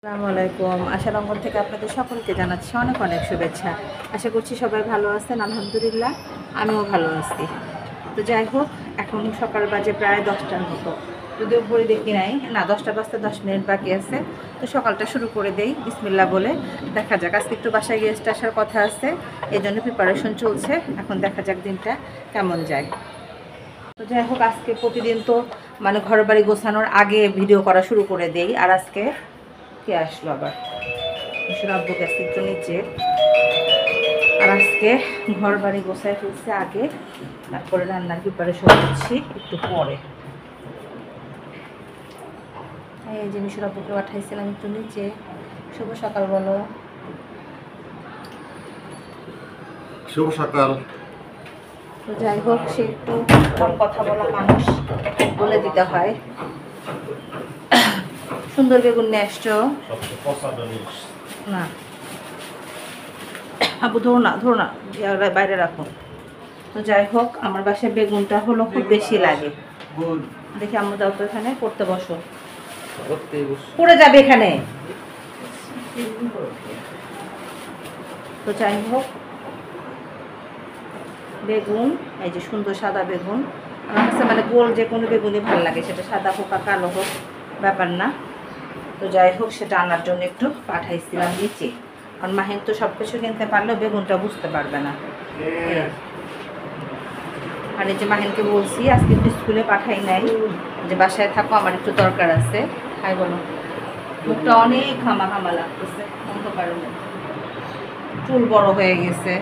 আসসালামু আলাইকুম। আশারঙ্গন থেকে আপনাদের সকলকে জানাচ্ছি অনেক অনেক শুভেচ্ছা। আশা করছি সবাই ভালো আছেন। আলহামদুলিল্লাহ আমিও ভালো আছি। তো যাই হোক, এখন সকাল বাজে প্রায় 10টার মতো, যদিও ঘড়ি দেখি নাই, না 10টা বাজতে 10 মিনিট বাকি আছে। তো সকালটা শুরু করে দেই বিসমিল্লাহ বলে। দেখা যাক, আজকে একটু বাসায় গেস্ট আসার কথা আছে, এই জন্য প্রিপারেশন চলছে। এখন দেখা যাক দিনটা কেমন যায়। তো যাই হোক, আজকে প্রতিদিন তো মানে ঘর বাড়ি গোছানোর আগে ভিডিও করা শুরু করে দেই। আর আজকে কে আসলো আবার, মিশর আব্বু গেছে একটু নিচে। আর আজকে ঘর বাড়ি গোছায় ফেলছে আগে, তারপরে রান্নার প্রিপারেশন করছি একটু পরে। এই যে মিশর আব্বুকে পাঠাইছিলাম একটু নিচে। শুভ সকাল বলো। শুভ সকাল। তো যাই হোক, সে একটু কম কথা বলা মানুষ, বলে দিতে হয়। সুন্দর বেগুন নিয়ে আসছো না? আবু ধরো না, ধরো না, বাইরে রাখো। তো যাই হোক, আমার বাসায় বেগুনটা হলো খুব বেশি লাগে। দেখি আম্মু দাও তো, এখানে পড়তে বসো, পড়ে যাবে এখানে। তো যাই হোক, বেগুন এই যে সুন্দর সাদা বেগুন। আমার কাছে মানে গোল যে কোনো বেগুনই ভালো লাগে, সেটা সাদা হোক আর কালো হোক ব্যাপার না। তো যাই হোক, সেটা আনার জন্য একটু পাঠাইছিলাম নিচে, কারণ মাহিন তো সব কিছু কিনতে পারলেও বেগুনটা বুঝতে পারবে না। আর এই যে মাহিনকে বলছি আজকে একটু স্কুলে পাঠাই নাই, যে বাসায় থাকো, আমার একটু দরকার আছে। খাই বলো, মুখটা অনেক ঘামা ঘামা লাগতেছে, অন্ধকারের মধ্যে চুল বড় হয়ে গেছে।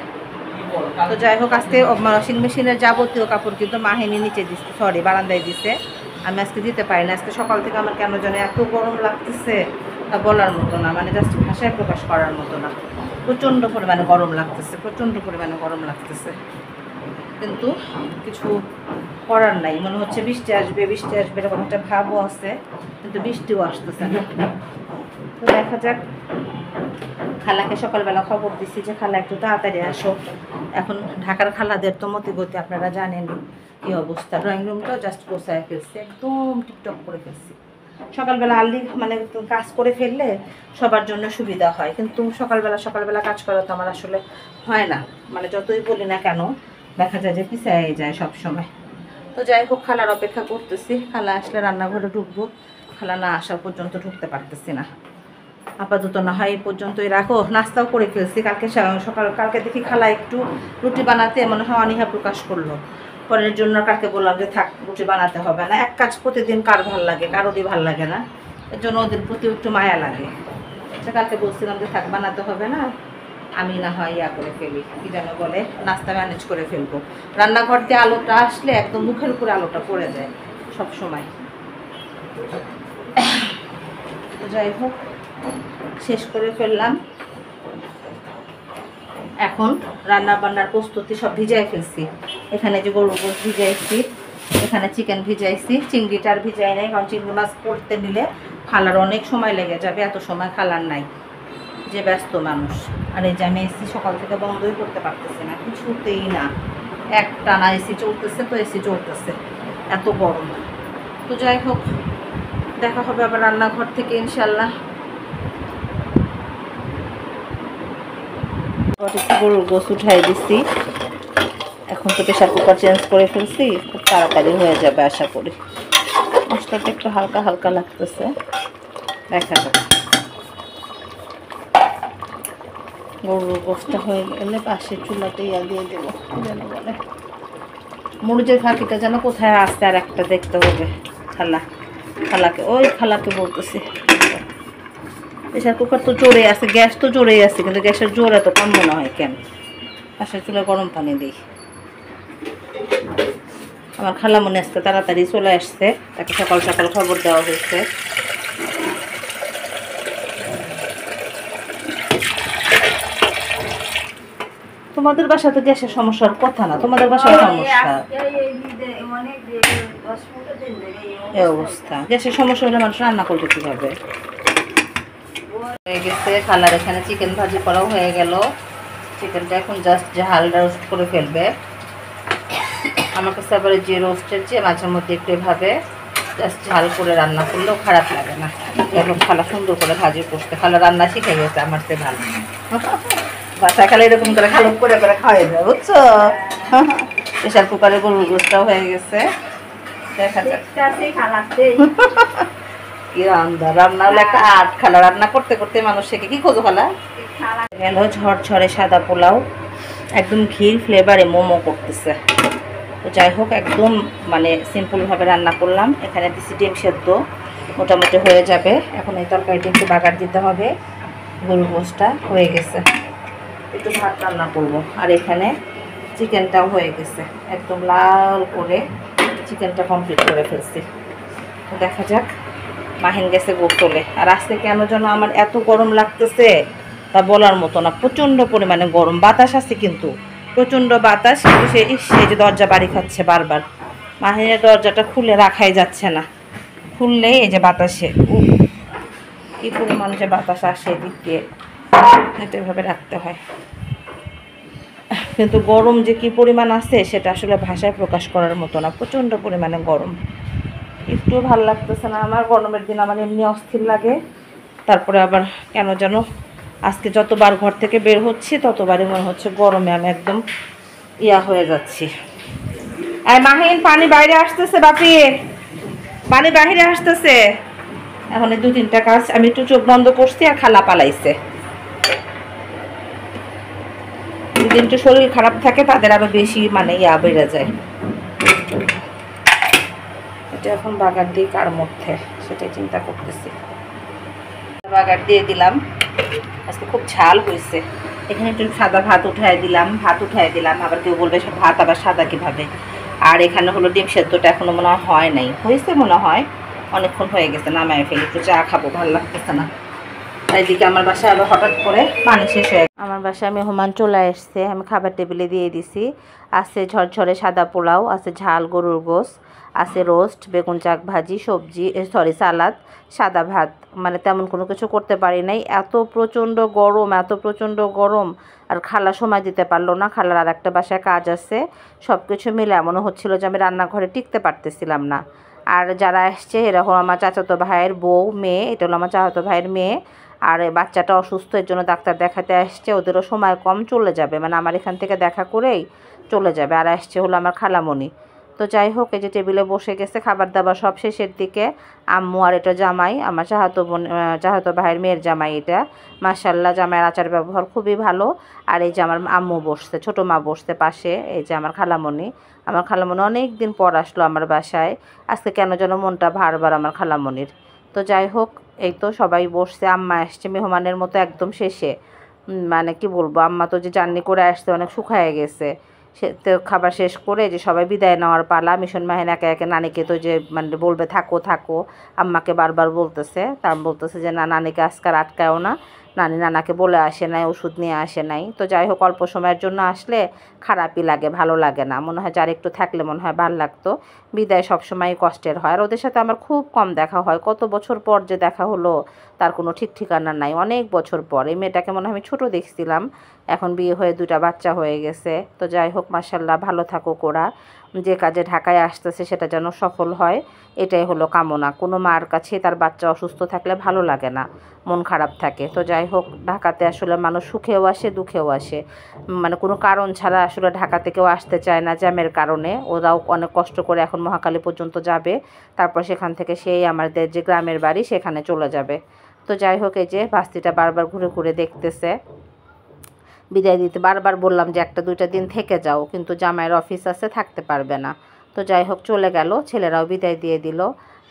তো যাই হোক, আজকে ওয়াশিং মেশিনের যাবতীয় কাপড় কিন্তু মাহিনী নিচে দিচ্ছে, সরি বারান্দায় দিছে। আমি আজকে দিতে পারি না। আজকে সকাল থেকে আমার কেন জানি এত গরম লাগতেছে, তা বলার মতো না, মানে জাস্ট ভাষায় প্রকাশ করার মতো না। প্রচণ্ড পরিমাণে গরম লাগতেছে, প্রচণ্ড পরিমাণে গরম লাগতেছে, কিন্তু কিছু করার নাই। মনে হচ্ছে বৃষ্টি আসবে, বৃষ্টি আসবে এরকম একটা ভাবও আছে, কিন্তু বৃষ্টিও আসতেছে না। তো দেখা যাক। খালাকে সকালবেলা খবর দিছি যে খালা একটু তাড়াতাড়ি আসো। এখন ঢাকার খালাদের তো মতিগতি আপনারা জানেন কি অবস্থা। ড্রয়িং রুমটাও জাস্ট গোছায় ফেলছি, একদম টিকটক করে ফেলছি। সকালবেলা আর্লি মানে কাজ করে ফেললে সবার জন্য সুবিধা হয়, কিন্তু সকালবেলা কাজ করা তো আমার আসলে হয় না। মানে যতই বলি না কেন, দেখা যায় যে পিছায় যায় সব সময়। তো যাই হোক, খালার অপেক্ষা করতেছি। খালা আসলে রান্নাঘরে ঢুকবো, খালা না আসা পর্যন্ত ঢুকতে পারতেছি না। আপাতত না হয় এই পর্যন্তই রাখো। নাস্তাও করে ফেলছি কালকে দেখি খালা একটু রুটি বানাতে মনে হয় অনীহা প্রকাশ করলো। পরের জন্য কালকে বললাম যে থাক, রুটি বানাতে হবে না। এক কাজ প্রতিদিন কার ভাল লাগে, কারোরই ভাল লাগে না, এর জন্য ওদের প্রতি একটু মায়া লাগে। কালকে বলছিলাম যে থাক, বানাতে হবে না, আমি না হয় ইয়া করে ফেলি, কি যেন বলে, নাস্তা ম্যানেজ করে ফেলবো। রান্নাঘর দিয়ে আলোটা আসলে একদম মুখের উপরে আলোটা পড়ে যায় সব সময়। যাই হোক, শেষ করে ফেললাম। এখন রান্না বান্নার প্রস্তুতি সব ভিজাই ফেলছি। এখানে যে গরুর গোশত ভিজাইছি, এখানে চিকেন ভিজাইছি, চিংড়িটা আর ভিজাই নাই, কারণ চিংড়ি মাছ করতে নিলে খালার অনেক সময় লেগে যাবে, এত সময় খালার নাই, যে ব্যস্ত মানুষ। আর এই যে আমি এসি সকাল থেকে বন্ধই করতে পারতেছি না, কিছুতেই না। একটানা এসি চলতেছে, তো এসি চলতেছে, এত গরম। তো যাই হোক, দেখা হবে আবার রান্নাঘর থেকে ইনশাল্লাহ। গরুর গোশত উঠাই দিচ্ছি। এখন তো প্রেশার কুকার চেঞ্জ করে ফেলছি, খুব তাড়াতাড়ি হয়ে যাবে আশা করি। মশলাটা একটু হালকা হালকা লাগতেছে, দেখা যাবে। গরুর গোশতটা হয়ে গেলে পাশের চুলাতে ইয়া দিয়ে দেবো, যেন বলে মরিচের ফাঁকিটা যেন কোথায় আসছে, আর একটা দেখতে হবে। খালাকে ওই খালাকে বলতেছি। প্রেশার কুকার তো জোরে আছে, গ্যাস তো জোরেই আছে, কিন্তু গ্যাসের জোর এত কম মনে হয় কেন। পাশের চুলে গরম পানি দিই। আমার খালামণি আজকে তাড়াতাড়ি চলে আসছে, তাকে সকাল সকাল খবর দেওয়া হয়েছে। তোমাদের বাসা তো গ্যাসের সমস্যার কথা না, তোমাদের বাসায় সমস্যা। এই অবস্থা, গ্যাসের সমস্যা হলে মানুষ রান্না করবে কিভাবে। হয়ে গেছে, খালার এখানে চিকেন ভাজি করাও হয়ে গেল। চিকেনটা এখন জাস্ট ঝাল রোস্ট করে ফেলবে। আমার কাছে আবার যে রোস্টের চেয়ে মাঝে মধ্যে একটু এভাবে জাস্ট ঝাল করে রান্না করলেও খারাপ লাগে না। এখন খালা সুন্দর করে ভাজি করতে, খালা রান্না শিখে গেছে আমার চেয়ে ভালো। বাসায় খালা এরকম করে খালো করে খাওয়াই দেয়, বুঝছো? প্রেশার কুকারে গরুর গোশটাও হয়ে গেছে, দেখা যাক কি রান্না। রান্না হলো একটা আর্ট, খালা রান্না করতে করতে মানুষ শেখে। কি খোঁজো খালা? গেল ঝরঝরে সাদা পোলাও, একদম ঘির ফ্লেভারে মোমো করতেছে। তো যাই হোক, একদম মানে সিম্পলভাবে রান্না করলাম। এখানে দিচ্ছি ডিম সেদ্ধ, মোটামুটি হয়ে যাবে। এখন এই তরকারিটা একটু বাগার দিতে হবে। গরুর গোশটা হয়ে গেছে, একটু ভাত রান্না করব। আর এখানে চিকেনটাও হয়ে গেছে, একদম লাল করে চিকেনটা কমপ্লিট করে ফেলছি। তো দেখা যাক। মাহিন গেছে গোসলে। আর আজকে কেন যেন আমার এত গরম লাগতেছে তা বলার মতো না, প্রচণ্ড পরিমাণে গরম। বাতাস আছে কিন্তু, প্রচণ্ড বাতাস, কিন্তু সে যে দরজা বাড়ি খাচ্ছে বারবার। মাহিনের দরজাটা খুলে রাখাই যাচ্ছে না, খুললেই এই যে বাতাসে কী পরিমাণ যে বাতাস আসে এদিক দিয়ে, এটা এভাবে রাখতে হয়। কিন্তু গরম যে কী পরিমাণ আছে সেটা আসলে ভাষায় প্রকাশ করার মতো না, প্রচণ্ড পরিমাণে গরম। একটু ভালো লাগতেছে না আমার। গরমের দিন আমার এমনি অস্থির লাগে, তারপরে আবার কেন যেন আজকে যতবার ঘর থেকে বের হচ্ছি ততবারই মনে হচ্ছে গরমে আমি একদম হয়ে যাচ্ছি। আর মাহিন, পানি বাইরে আসতেছে বাপি, পানি বাইরে আসতেছে। এখন এই 2-3টা কাজ আমি একটু চোখ বন্ধ করছি আর খালা পালাইছে। যদি একটু শরীর খারাপ থাকে তাদের আরো বেশি মানে বেড়ে যায়। এটা এখন বাগার দিই কার মধ্যে সেটাই চিন্তা করতেছি। বাগার দিয়ে দিলাম, আজকে খুব ঝাল হয়েছে। এখানে একটু সাদা ভাত উঠাই দিলাম, আবার কেউ বলবে ভাত আবার সাদা কীভাবে। আর এখানে হলো ডিম সেদ্ধটা এখনো মনে হয় নাই, হয়েছে মনে হয়, অনেকক্ষণ হয়ে গেছে। নামায় ফেলে একটু চা খাবো, ভালো লাগতেছে না। এইদিকে আমার বাসায় আবার হঠাৎ করে পানি শেষ হয়ে গেছে। আমার বাসায় মেহমান চলে এসছে, আমি খাবার টেবিলে দিয়ে দিছি। আছে ঝরঝরে সাদা পোলাও, আছে ঝাল গরুর গোশ, আছে রোস্ট, বেগুন চাক ভাজি, সবজি সালাদ, সাদা ভাত। মানে তেমন কোনো কিছু করতে পারি নাই, এত প্রচণ্ড গরম। আর খালা সময় দিতে পারলো না, খালার আর একটা বাসায় কাজ আছে। সব কিছু মিলে এমনও হচ্ছিল যে আমি রান্নাঘরে টিকতে পারতেছিলাম না। আর যারা আসছে এরা হলো আমার চাচাতো ভাইয়ের বউ মেয়ে, এটা হলো আমার চাচাতো ভাইয়ের মেয়ে। আর বাচ্চাটা অসুস্থ, এর জন্য ডাক্তার দেখাতে আসছে। ওদেরও সময় কম, চলে যাবে, মানে আমার এখান থেকে দেখা করেই চলে যাবে। আর আসছে হলো আমার খালামণি। তো যাই হোক, এই যে টেবিলে বসে গেছে, খাবার দাবার সব শেষের দিকে। আম্মু আর এটা জামাই, আমার চাহাতো ভাইয়ের মেয়ের জামাই। এটা মাশাআল্লাহ, জামাইয়ের আচার ব্যবহার খুবই ভালো। আর এই যে আমার আম্মু বসছে, ছোটো মা বসছে পাশে। এই যে আমার খালামণি অনেক দিন পর আসলো আমার বাসায়। আজকে কেন যেন মনটা ভারবার আমার খালামণির। তো যাই হোক, এই তো সবাই বসছে। আম্মা আসছে মেহমানের মতো একদম শেষে। মানে কি বলবো, আম্মা তো যে জার্নি করে আসছে অনেক শুকায় গেছে। সে তো খাবার শেষ করে যে সবাই বিদায় নেওয়ার পালা। মিশন মাহিন একে একে নানিকে তো যে মানে বলবে থাকো, আম্মাকে বারবার বলতেছে। তার বলতেছে যে না, নানিকে আজকাল আটকায়ও না, নানাকে বলে আসে নাই, ওষুধ নিয়ে আসে নাই। তো যাই হোক, অল্প সময়ের জন্য আসলে খারাপই লাগে, ভালো লাগে না। মনে হয় যার একটু থাকলে মনে হয় ভালো লাগতো। বিদায় সবসময় কষ্টের হয়। আর ওদের সাথে আমার খুব কম দেখা হয়, কত বছর পর যে দেখা হলো তার কোনো ঠিক ঠিকানা নাই। অনেক বছর পর। এই মেয়েটাকে মনে হয় আমি ছোটো দেখছিলাম, এখন বিয়ে হয়ে 2টা বাচ্চা হয়ে গেছে। তো যাই হোক, মাশাআল্লাহ, ভালো থাকুক ওরা। যে কাজে ঢাকায় আসতেছে সেটা যেন সফল হয়, এটাই হলো কামনা। কোনো মার কাছে তার বাচ্চা অসুস্থ থাকলে ভালো লাগে না, মন খারাপ থাকে। তো যাই হোক, ঢাকাতে আসলে মানুষ সুখেও আসে দুঃখেও আসে, মানে কোনো কারণ ছাড়া আসলে ঢাকাতে কেউ আসতে চায় না জ্যামের কারণে। ওরাও অনেক কষ্ট করে এখন মহাখালী পর্যন্ত যাবে, তারপর সেখান থেকে সেই আমাদের যে গ্রামের বাড়ি সেখানে চলে যাবে। তো যাই হোক, এই যে বাস্তিটা বারবার ঘুরে ঘুরে দেখতেছে। বিদায় দিতে বারবার বললাম যে 1-2টা দিন থেকে যাও, কিন্তু জামাইয়ের অফিস আছে, থাকতে পারবে না। তো যাই হোক, চলে গেল। ছেলেরাও বিদায় দিয়ে দিল।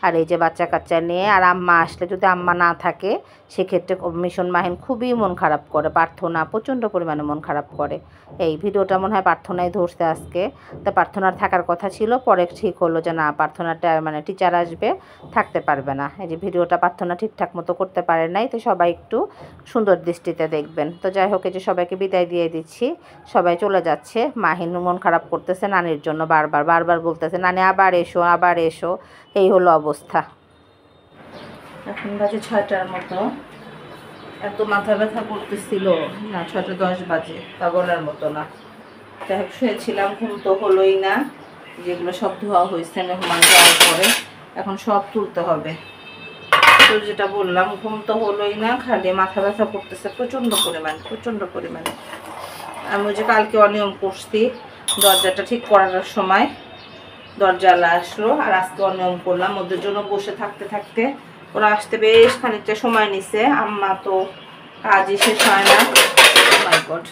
আর এই যে বাচ্চা কাচ্চা নিয়ে, আর আম্মা আসলে যদি আম্মা না থাকে সেক্ষেত্রে মিশন মাহিন খুবই মন খারাপ করে, প্রার্থনা প্রচণ্ড পরিমাণে মন খারাপ করে। এই ভিডিওটা মনে হয় প্রার্থনায় ধরছে আজকে। তো প্রার্থনার থাকার কথা ছিল, পরে ঠিক হলো যে না, প্রার্থনাটা মানে টিচার আসবে, থাকতে পারবে না। এই যে ভিডিওটা প্রার্থনা ঠিকঠাক মতো করতে পারে নাই, তো সবাই একটু সুন্দর দৃষ্টিতে দেখবেন। তো যাই হোক, এই যে সবাইকে বিদায় দিয়ে দিচ্ছি, সবাই চলে যাচ্ছে। মাহিন মন খারাপ করতেছে নানির জন্য, বারবার বলতেছে নানি আবার এসো। এই হলো অবস্থা। এখন বাজে 6টার মতো। এত মাথা ব্যথা করতেছিল না, 6:10 বাজে, তা বলার মতো না। যাই হোক, শুয়েছিলাম, ঘুম তো হলোই না। যেগুলো সব ধোয়া হয়েছে মেহমান যাওয়ার পরে, এখন সব তুলতে হবে। তো যেটা বললাম, ঘুম তো হলোই না, খালি মাথা ব্যথা করতেছে প্রচণ্ড পরিমাণে। আমি ওই যে কালকে অনিয়ম করছি, দরজাটা ঠিক করার সময় দরজালা আসলো, আর আজকে অনিয়ম করলাম। ওদের জন্য বসে থাকতে ওরা আসতে বেশ খানিকটা সময় নিছে। আম্মা তো কাজই শেষ হয় না। মাই গড,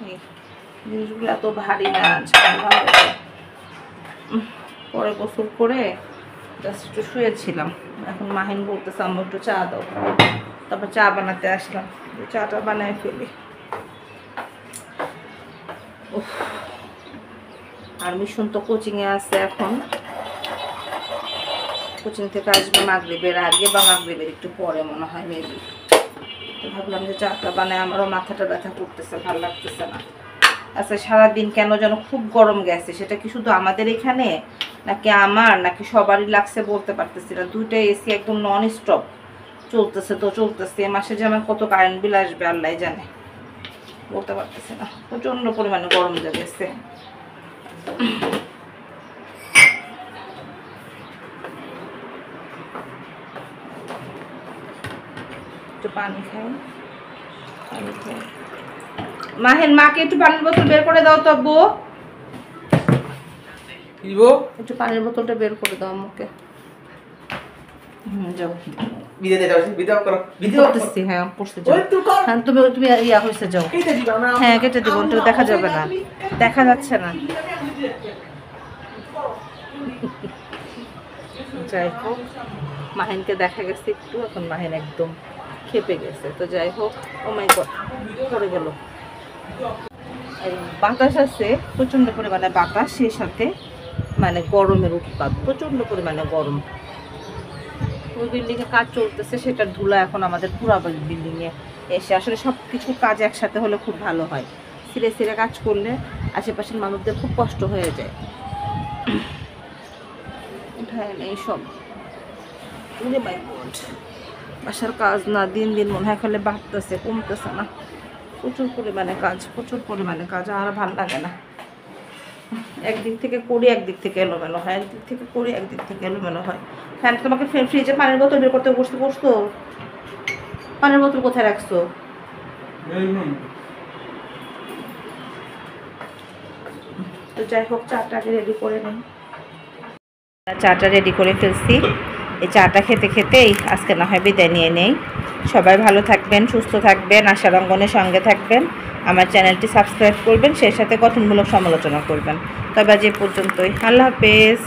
এই জিনিসগুলো এত ভারী না, ঝামেলা হয়ে যায়। পরে গোসল করে জাস্ট একটু শুয়েছিলাম। এখন মাহিন বলতেছে আম্মু একটু চা দাও, তারপর চা বানাতে আসলাম, চাটা বানায় ফেলি। আর মিশন তো কোচিংয়ে আছে, এখন কোচিং থেকে আসবে মাগরিবের আগে বা মাগরিবের একটু পরে মনে হয় মেবি। তো ভাবলাম যে চাটা বানায়, আমারও মাথাটা ব্যথা করতেছে, ভালো লাগতেছে না। আচ্ছা, সারাদিন কেন যেন খুব গরম গেছে, সেটা কি শুধু আমাদের এখানে নাকি নাকি সবারই লাগছে বলতে পারতেছি না। দুইটা এসি একদম নন স্টপ চলতেছে। এ মাসে যে আমার কত কারেন্ট বিল আসবে আল্লাহ জানে, বলতে পারতেছি না। প্রচণ্ড পরিমাণে গরম লেগেছে। একটু পানি খাই। মাহিন, মাকে একটু পানির বোতল বের করে দাও তো আব্বু। একটু পানির বোতলটা বের করে দাও আমাকে। যাও করতেছি। হ্যাঁ করতে যাও। হ্যাঁ তুমি ইয়া হয়েছে, যাও। হ্যাঁ কেটে দিব, ওটা দেখা যাবে না, দেখা যাচ্ছে না। যাই হোক, মাহিনকে দেখা গেছে একটু, এখন মাহিন একদম খেপে গেছে। তো যাই হোক, ও মাই গড, পড়ে গেল। বাতাস আছে প্রচণ্ড পরিমাণে, বাতাস, সেই সাথে মানে গরমের উৎপাত, প্রচণ্ড পরিমাণে গরম। ওই বিল্ডিংয়ে কাজ চলতেছে, সেটার ধুলা এখন আমাদের পুরো বিল্ডিংয়ে এসে। আসলে সব কিছু কাজ একসাথে হলে খুব ভালো হয়, সিরে কাজ করলে আশেপাশের মানুষদের খুব কষ্ট হয়ে যায়। উঠায় এইসব বাসার কাজ না, দিন মনে হয় খালি বাড়তেছে, কমতেছে না। প্রচুর পরিমাণে কাজ, আর ভালো লাগে না। একদিক থেকে করি, একদিক থেকে এলোমেলো হয়, ফ্যান তোমাকে ফ্রিজে পানির বোতল বের করতে বসতো, পানির বোতল কোথায় রাখছো? তো যাই হোক, চাটা রেডি করে ফেলছি। এই চাটা খেতেই আজকে না হয় বিদায় নিয়ে নেই। সবাই ভালো থাকবেন, সুস্থ থাকবেন, আশার অঙ্গনের সঙ্গে থাকবেন, আমার চ্যানেলটি সাবস্ক্রাইব করবেন, সেই সাথে গঠনমূলক সমালোচনা করবেন। তবে আজ এ পর্যন্তই, আল্লাহ হাফেজ।